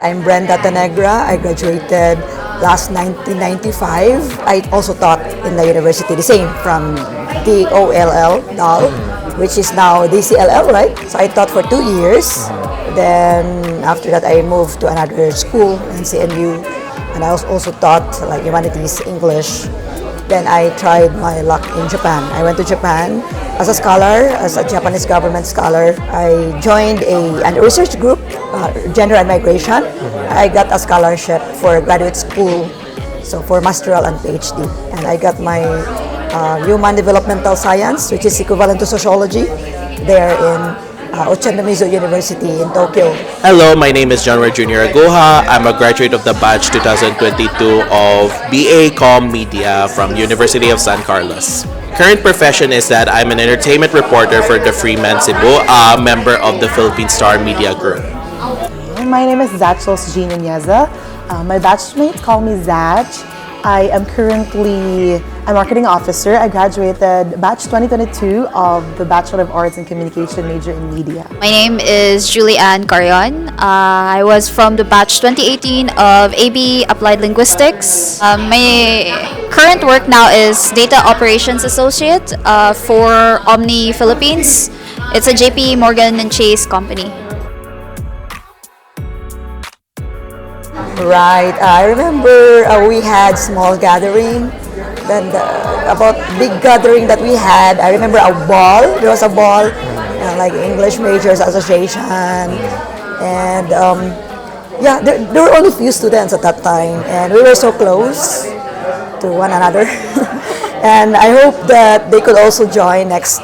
I'm Brenda Tanegra. I graduated last 1995. I also taught in the university, the same, from DOLL, which is now DCLL, right? So I taught for 2 years. Then after that, I moved to another school in CNU, and I also taught like humanities, English. Then I tried my luck in Japan. I went to Japan as a scholar, as a Japanese government scholar. I joined a research group, Gender and Migration. I got a scholarship for graduate school, so for masteral and PhD. And I got my Human Developmental Science, which is equivalent to sociology, there in Ochanomizu University in Tokyo. Hello, my name is John Junior Aguja. I'm a graduate of the batch 2022 of BA Com Media from University of San Carlos. Current profession is that I'm an entertainment reporter for the Freeman Cebu, a member of the Philippine Star Media Group. My name is Zachos Jean Inyaza. My batchmates call me Zach. I am currently a marketing officer. I graduated batch 2022 of the Bachelor of Arts in Communication major in media. My name is Julianne Carion. I was from the batch 2018 of AB Applied Linguistics. My current work now is Data Operations Associate for Omni Philippines. It's a JP Morgan and Chase company. Right. I remember we had small gathering. Then about big gathering that we had, I remember a ball. There was a ball, like English Majors Association, and yeah, there were only few students at that time, and we were so close to one another. And I hope that they could also join next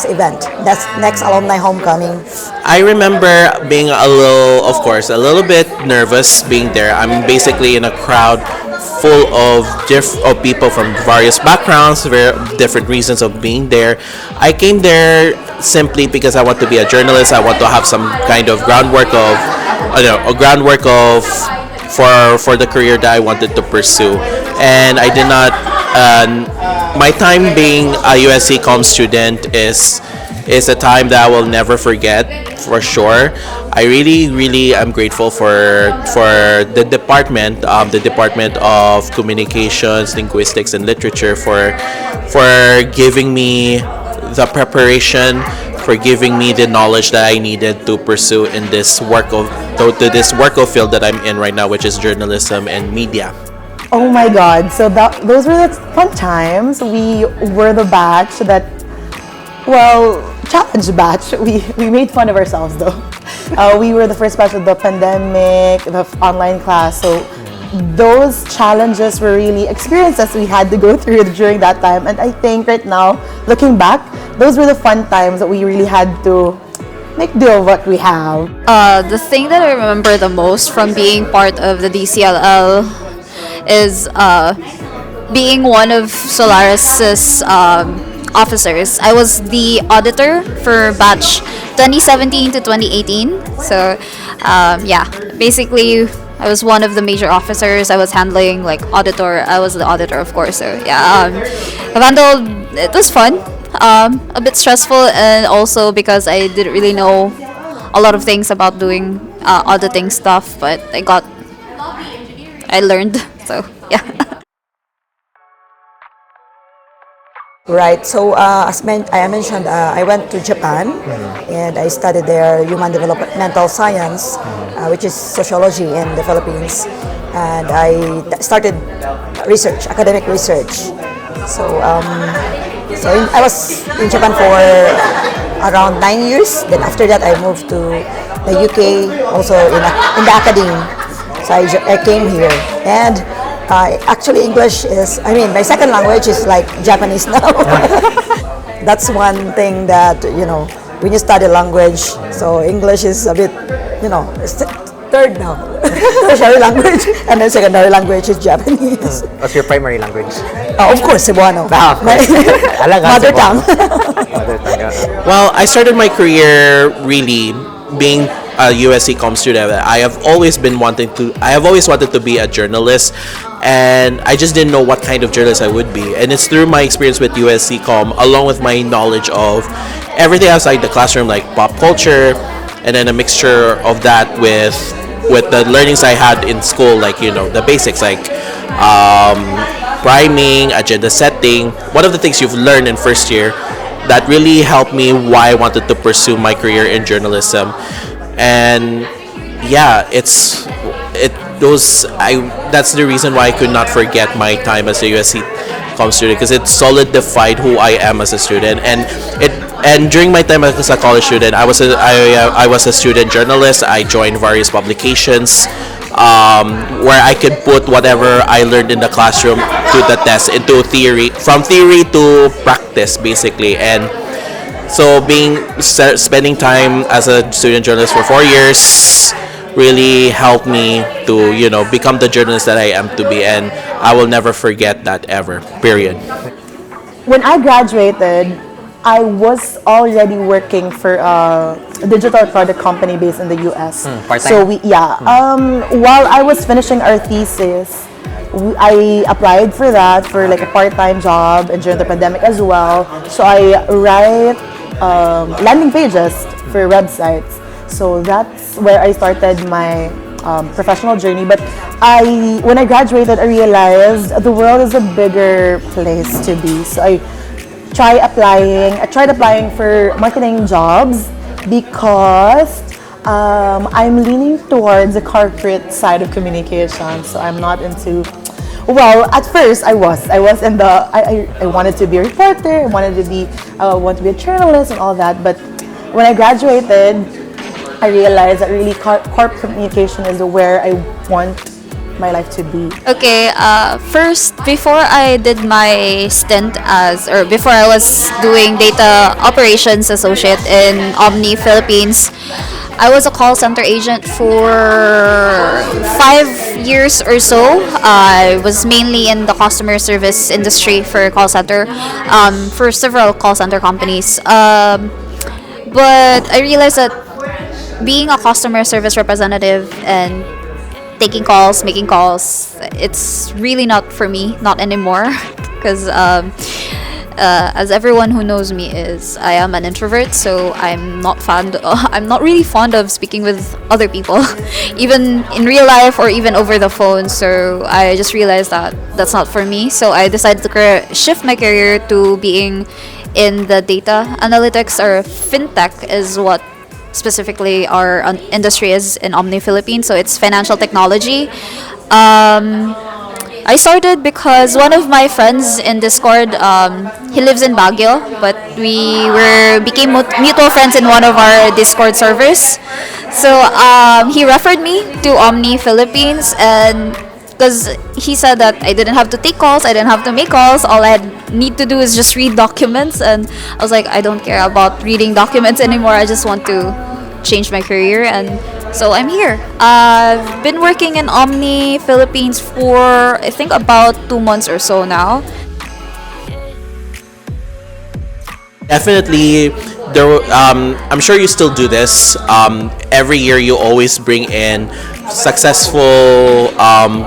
event, that's next alumni homecoming. I remember being a little bit nervous being there. I'm basically in a crowd full of people from various backgrounds, very different reasons of being there. I came there simply because I want to be a journalist. I want to have some kind of groundwork for the career that I wanted to pursue, and I did not. My time being a USC Com student is a time that I will never forget, for sure. I really am grateful for the department of Communications, Linguistics, and Literature for giving me the preparation, for giving me the knowledge that I needed to pursue in this work of field that I'm in right now, which is journalism and media. Oh my God! So those were the fun times. We were the batch that, challenge batch. We made fun of ourselves though. We were the first batch of the pandemic, the online class. So those challenges were really experiences we had to go through during that time. And I think right now, looking back, those were the fun times that we really had to make do of what we have. The thing that I remember the most from being part of the DCLL is being one of Solaris's officers. I was the auditor for batch 2017 to 2018. So basically I was one of the major officers. I was handling I was the auditor, of course. So I've handled, it was fun, a bit stressful, and also because I didn't really know a lot of things about doing auditing stuff, but I learned. So yeah. Right. So as I mentioned, I went to Japan, and I studied there Human Developmental Science, which is sociology in the Philippines, and I started academic research. So I was in Japan for around 9 years. Then after that, I moved to the UK, also in the academe. So I came here, and actually English is, my second language is like Japanese now. That's one thing that, when you study language, so English is a bit, it's third now. Tertiary language, and then secondary language is Japanese. What's your primary language? Of course, Cebuano. Mother tongue. Well, I started my career really being a USC Com student. I have always wanted to be a journalist, and I just didn't know what kind of journalist I would be. And it's through my experience with USC Com, along with my knowledge of everything outside the classroom, like pop culture, and then a mixture of that with with the learnings I had in school, like the basics, like um, priming, agenda setting. One of the things you've learned in first year that really helped me why I wanted to pursue my career in journalism. And yeah, it those I that's the reason why I could not forget my time as a USC Com student, because it solidified who I am as a student. And during my time as a college student, I was a student journalist. I joined various publications, where I could put whatever I learned in the classroom to the test, into theory, from theory to practice, basically. And so spending time as a student journalist for 4 years really helped me to become the journalist that I am to be, and I will never forget that ever. Period. When I graduated, I was already working for a digital product company based in the US. Part-time? So while I was finishing our thesis, I applied for that for like a part-time job, and during the pandemic as well. So I write landing pages for websites. So that's where I started my professional journey. But when I graduated, I realized the world is a bigger place to be. So I tried applying for marketing jobs because I'm leaning towards the corporate side of communication. So I'm not into. Well, at first I was in the. I wanted to be a reporter. I want to be a journalist and all that. But when I graduated, I realized that really corporate communication is where I want my life to be. Okay, first, before I did my before I was doing data operations associate in Omni Philippines, I was a call center agent for 5 years or so. I was mainly in the customer service industry for call center, for several call center companies. But I realized that being a customer service representative and taking calls, making calls, it's really not for me, not anymore. Because as everyone who knows me I am an introvert, so I'm not really fond of speaking with other people, even in real life or even over the phone. So I just realized that that's not for me. So I decided to shift my career to being in the data analytics, or fintech is what specifically our industry is in Omni Philippines. So it's financial technology. I started because one of my friends in Discord, he lives in Baguio, but we became mutual friends in one of our Discord servers. So he referred me to Omni Philippines, and because he said that I didn't have to take calls, I didn't have to make calls, all I need to do is just read documents. And I was like, I don't care about reading documents anymore, I just want to change my career. And so I'm here. I've been working in Omni Philippines for I think about 2 months or so now. Definitely, I'm sure you still do this. Every year, you always bring in successful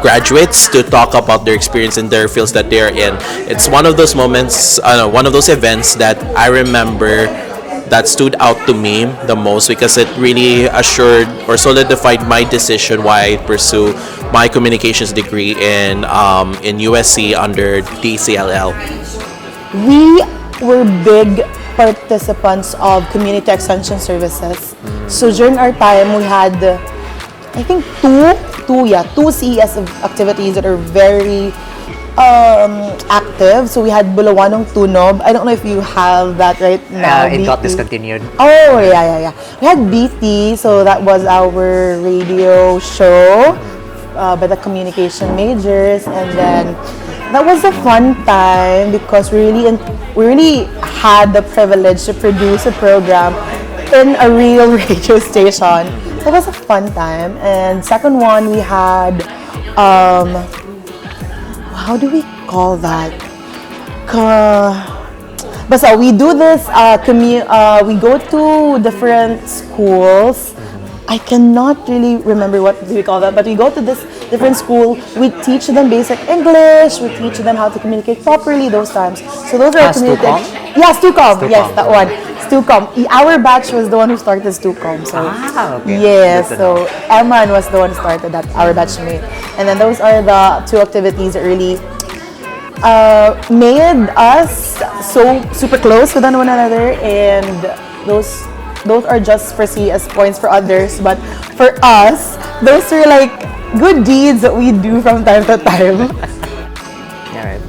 graduates to talk about their experience in their fields that they're in. It's one of those moments, one of those events that I remember that stood out to me the most, because it really assured or solidified my decision why I pursue my communications degree in USC under DCLL. We were big participants of community extension services. So during our time, we had, I think, two CES activities that are very active. So we had Bulawanong Tunog. I don't know if you have that right now. It got BT. discontinued. Oh, yeah. We had BT, so that was our radio show by the communication majors. And then that was a fun time because we really had the privilege to produce a program in a real radio station. That was a fun time. And second one, we had, how do we call that? But so we do this, we go to different schools. I cannot really remember what do we call that, but we go to this different school. We teach them basic English. We teach them how to communicate properly those times. So those are community. Stucom? Yeah, Stucom. Yes, that one. Stucom. Our batch was the one who started Stucom. So Okay. yeah, Good to so Eman was the one who started that, our batchmate. And then those are the two activities that really made us so super close with one another, and those are just for see as points for others, but for us, those are like good deeds that we do from time to time. All right.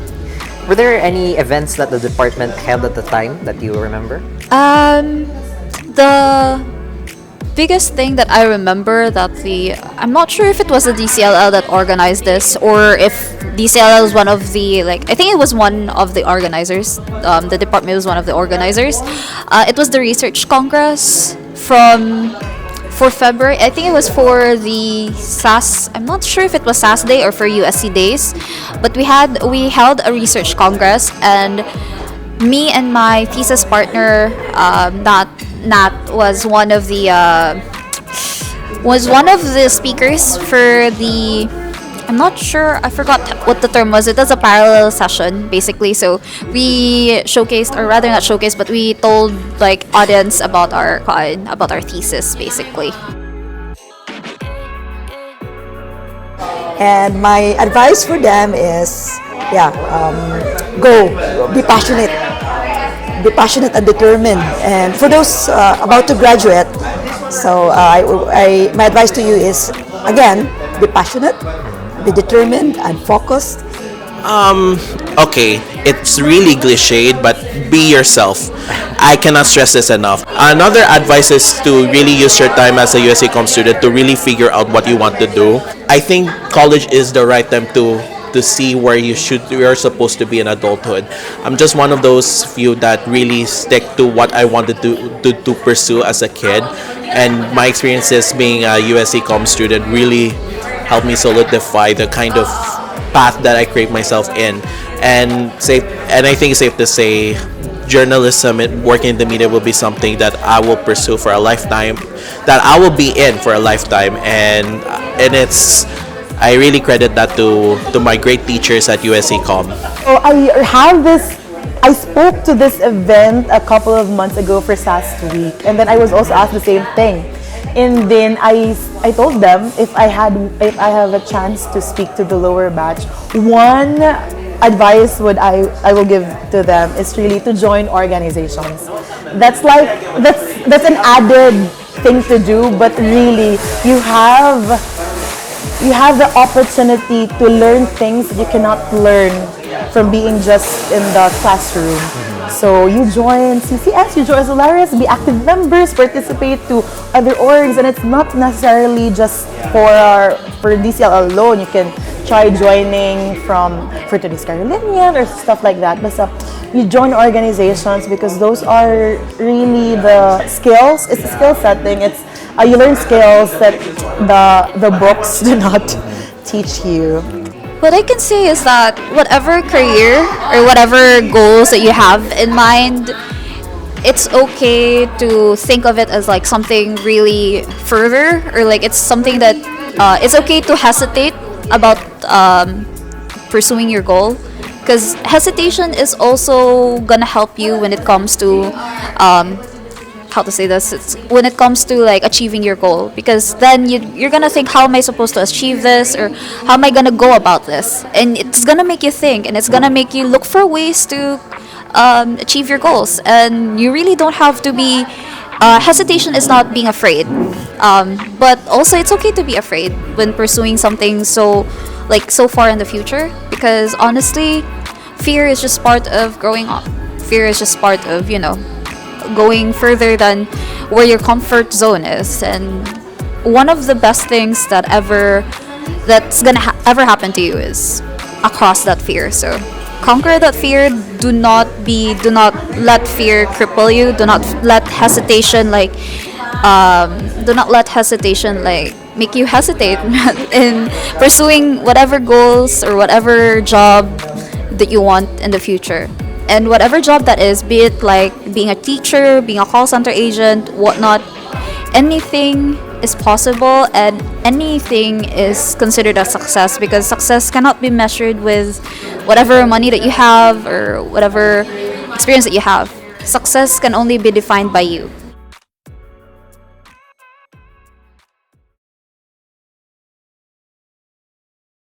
Were there any events that the department held at the time that you remember? The biggest thing that I remember that I'm not sure if it was the DCLL that organized this or if DCLL was one of the, like, I think it was one of the organizers. The department was one of the organizers. It was the research congress for February. I think it was for the SAS. I'm not sure if it was SAS Day or for USC Days, but we held a research congress, and me and my thesis partner, Nat was one of the speakers for the. I'm not sure. I forgot what the term was. It was a parallel session, basically. So we showcased, or rather not showcased, but we told like audience about our thesis, basically. And my advice for them is, go, be passionate and determined. And for those about to graduate, so my advice to you is, again, be passionate, be determined and focused. Okay, it's really cliched, but be yourself. I cannot stress this enough. Another advice is to really use your time as a USC Com student to really figure out what you want to do. I think college is the right time to see where you're supposed to be in adulthood. I'm just one of those few that really stick to what I wanted to pursue as a kid, and my experiences being a USC Com student really helped me solidify the kind of path that I create myself in. And I think it's safe to say journalism and working in the media will be something that I will pursue for a lifetime, that I will be in for a lifetime, and it's, I really credit that to my great teachers at USC Com. So I spoke to this event a couple of months ago for SAS Week, and then I was also asked the same thing. And then I told them if I have a chance to speak to the lower batch, one advice I will give to them is really to join organizations. That's an added thing to do, but really you have the opportunity to learn things that you cannot learn from being just in the classroom. So you join CCS, you join Solaris, be active members, participate to other orgs, and it's not necessarily just for DCL alone. You can try joining from Fraternities Carolinian or stuff like that. But you join organizations because those are really the skills. It's a skill setting. It's you learn skills that the books do not teach you. What I can say is that whatever career or whatever goals that you have in mind, it's okay to think of it as like something really further, or like it's something that it's okay to hesitate about pursuing your goal, because hesitation is also gonna help you when it comes to how to say this, it's when it comes to like achieving your goal, because then you're gonna think, how am I supposed to achieve this, or how am I gonna go about this, and it's gonna make you think, and it's gonna make you look for ways to achieve your goals. And you really don't have to be hesitation is not being afraid, but also it's okay to be afraid when pursuing something so far in the future, because honestly fear is just part of growing up. Fear is just part of going further than where your comfort zone is. And one of the best things that's gonna ever happen to you is across that fear. So conquer that fear. Do not let fear cripple you. Do not let hesitation make you hesitate in pursuing whatever goals or whatever job that you want in the future. And whatever job that is, be it like being a teacher, being a call center agent, whatnot, anything is possible, and anything is considered a success, because success cannot be measured with whatever money that you have or whatever experience that you have. Success can only be defined by you.